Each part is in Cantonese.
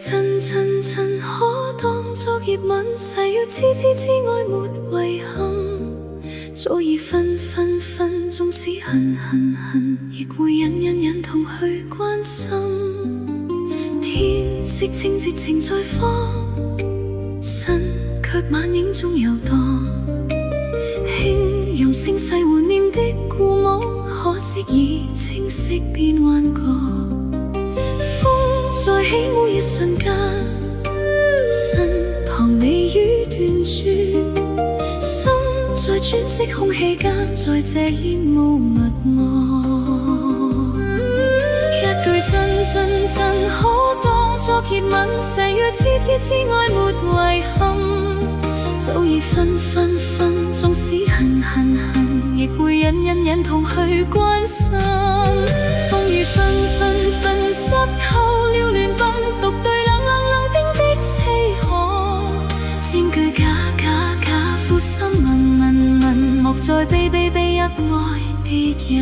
真真真可當作熱吻，誓要痴痴痴愛沒遺憾。早已分分分，縱使恨恨恨，亦會忍忍忍痛去關心。天色清澈情在放，身卻晚影中遊蕩。輕用聲勢緩念的故母，可惜已清晰變幻覺。風再起舞一瞬間，身旁微雨斷絕，心在喘息空氣間，在這煙霧密幕。一句真真真可當作熱吻，誓要痴痴痴愛沒遺憾。早已分分分，縱使恨恨恨，亦會忍忍忍痛去關心。風雨紛紛紛，濕透了戀奔，獨對冷冷冷冰的凄寒。千句假假假，負心問問問，莫再悲悲悲泣愛別人。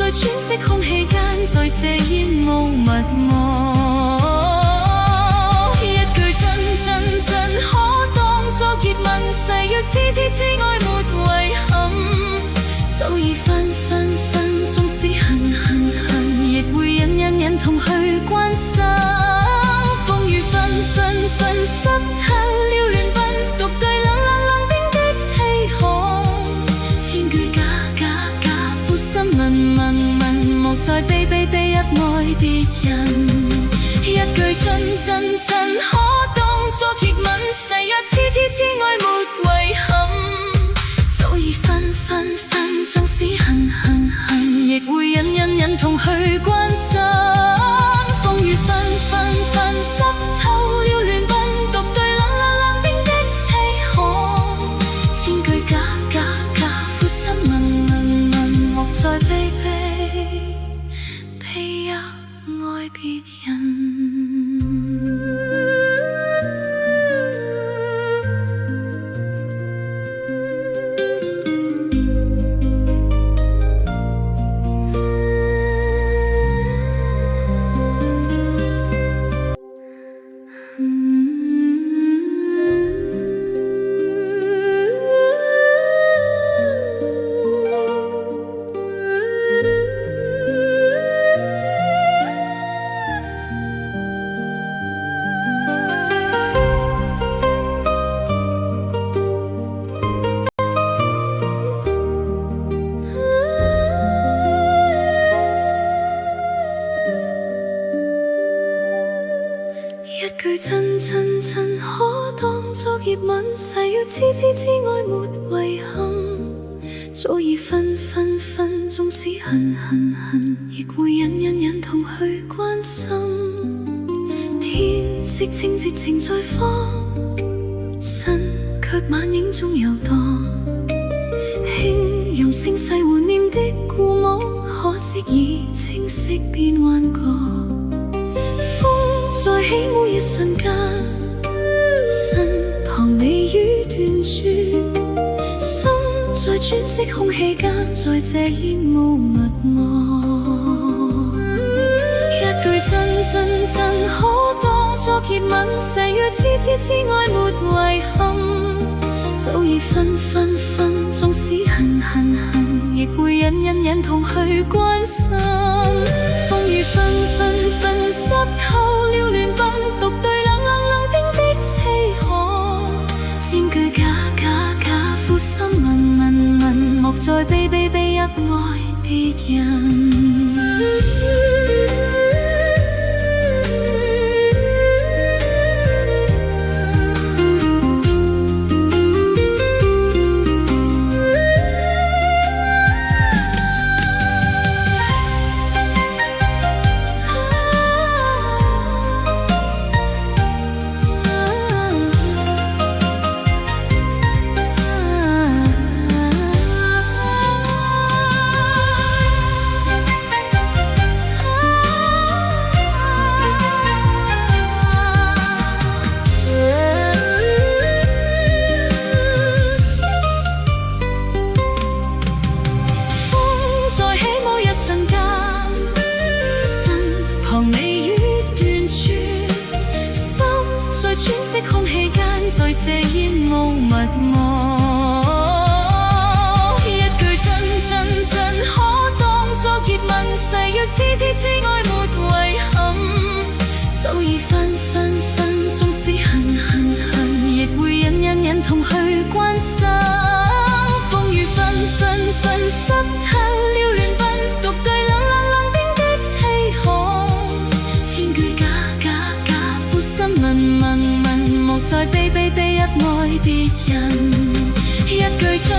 喘息空氣間，在這煙霧密幕。一句真真真可當作熱吻，誓要痴痴痴愛沒遺憾。早已分分分，縱使恨恨恨，亦會忍忍忍痛去關心。風雨紛紛紛，濕透了戀奔，獨對冷冷冷冰的凄寒。千句假假假，負心問問問，莫再悲悲悲泣愛別人。一句真真真可當作熱吻，誓約痴痴痴愛沒遺憾。早已分分分，縱使恨恨恨，亦會忍忍忍痛去關心。風雨紛紛紛，濕透了戀奔，獨對冷冷冷冰的凄寒。千句假假假，負心問問問，莫再悲悲悲泣愛別人。一句真真真可當作熱吻，誓要痴痴痴愛沒遺憾。早已分分分，縱使恨恨恨，亦會忍忍忍痛去關心。天色清澈情在放，身卻晚影中遊蕩。輕用聲勢緩念的故母，可惜已清晰變幻覺。在起舞一瞬間，身旁微雨斷絕，心在喘息空氣間，在這煙霧密幕。一句真真真可當作熱吻，誓要痴痴痴愛沒遺憾。早已分分分，縱使恨恨恨，亦會忍忍忍痛去關心。風雨紛紛紛，濕透了戀奔，獨對冷冷冷冰的凄寒。千句假假假，負心問問問，莫再悲悲悲泣愛別人。喘息空氣間，在這煙霧密磨，一句真可當作結吻，誓約痴愛沒遺憾，早已分，縱使恨，亦會忍痛去關心。風雨紛，濕透了戀奔，獨對冷冰的凄寒，千句假負心問。莫再悲入愛別人，一句真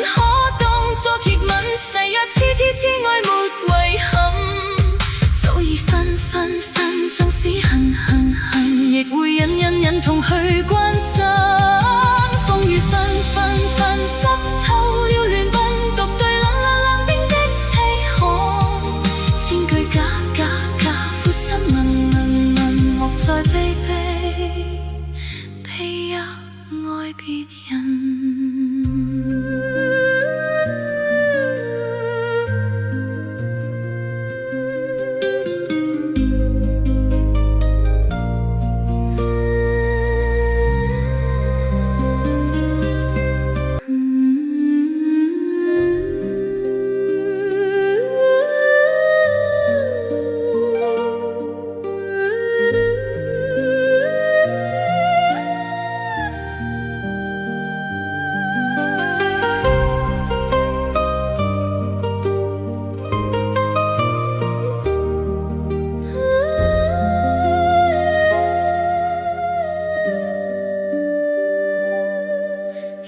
可當作結吻，誓約痴愛沒遺憾，早已分，縱使恨，亦會忍痛去關心。風雨紛，濕透了戀奔，獨對冷冰的凄寒，千句假負心問，莫再悲入愛別人。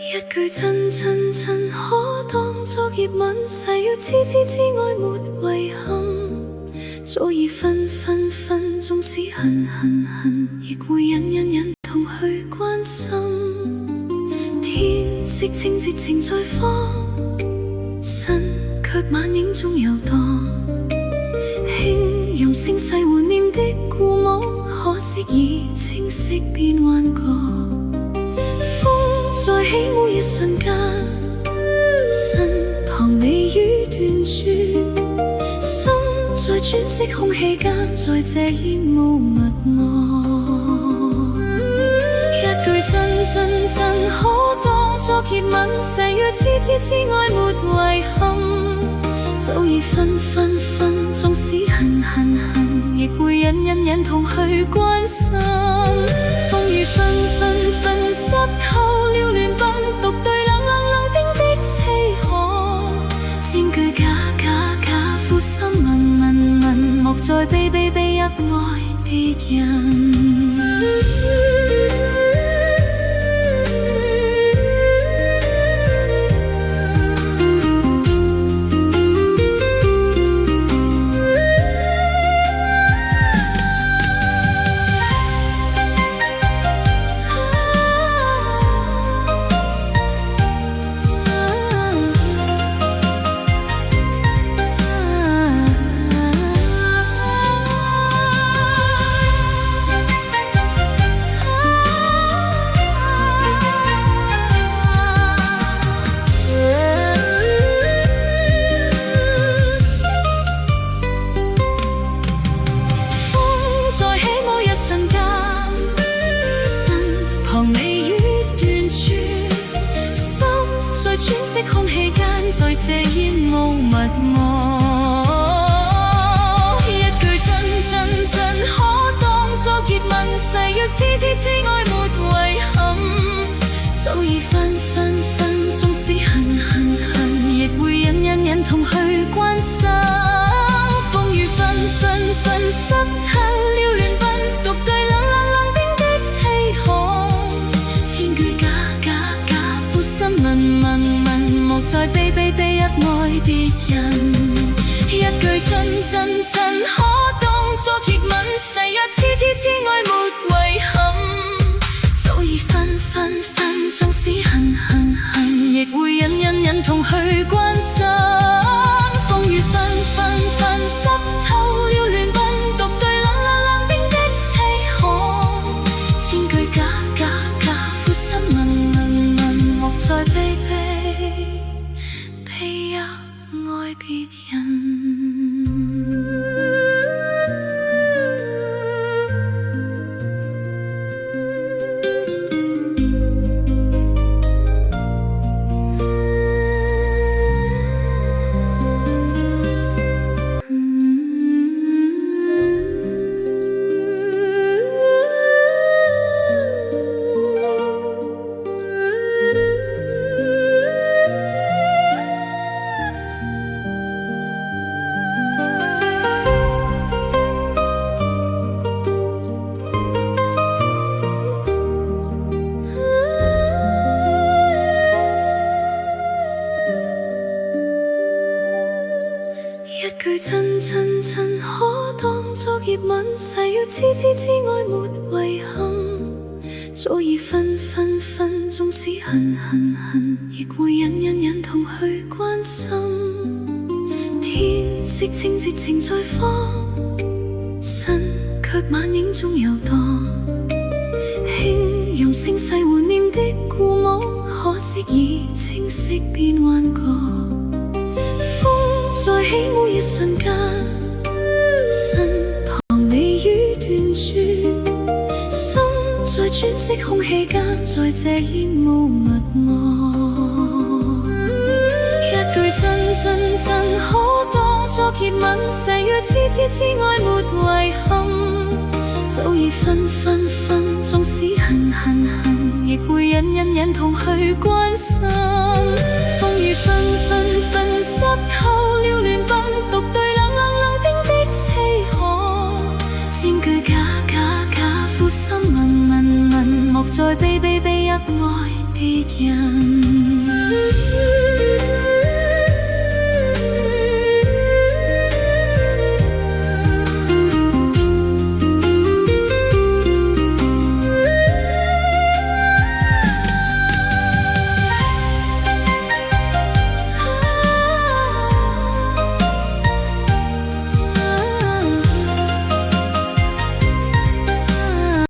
一句真可當作結吻，誓約痴愛沒遺憾，早已分，縱使恨，亦會忍痛去關心。天色清澈情在放，身卻晚影中遊蕩，輕吟聲勢懷念的故母，可惜已清晰變幻覺。在起舞一瞬間，身旁微雨斷絕，心在喘息空氣間，在這煙霧密磨。一句真可當作結吻，誓約痴愛沒遺憾，早已分，縱使恨，亦會忍痛去關心。風雨紛，濕透了戀奔，獨對冷冰的凄寒，千句假負心問，莫再悲入愛別人。喘息空氣間，在這煙霧密磨，一句真可當作結吻，誓約痴愛沒遺憾，早已分，縱使恨，亦會忍痛去人。一句真真真可當作熱吻，誓約痴痴痴愛沒遺憾。早已分分分，縱使恨恨恨，亦會忍忍忍痛去關心。風雨紛紛紛，濕透了亂奔，獨對冷冷冷冰的凄寒。千句假假假，負心問問問，莫再悲悲悲泣愛別人。一句真真真可當作熱吻，誓要痴痴痴愛沒遺憾。早已分分分，縱使恨恨恨，亦會忍忍忍痛去關心。天色清澈情在放，身卻晚影中遊蕩。輕容聲勢懷念的故母，可惜已清晰變幻覺。在起舞一瞬間，身旁你語斷絕，心在喘息空氣間，在這煙霧密幕。一句真真真可當作熱吻，誓約痴痴痴愛沒遺憾。早已分分分，縱使恨恨恨，亦會忍忍忍痛去關心。風雨紛紛紛，濕透了亂奔，獨對冷冷冷冰的凄寒。千句假假假，負心問問問，莫再悲悲悲泣愛別人。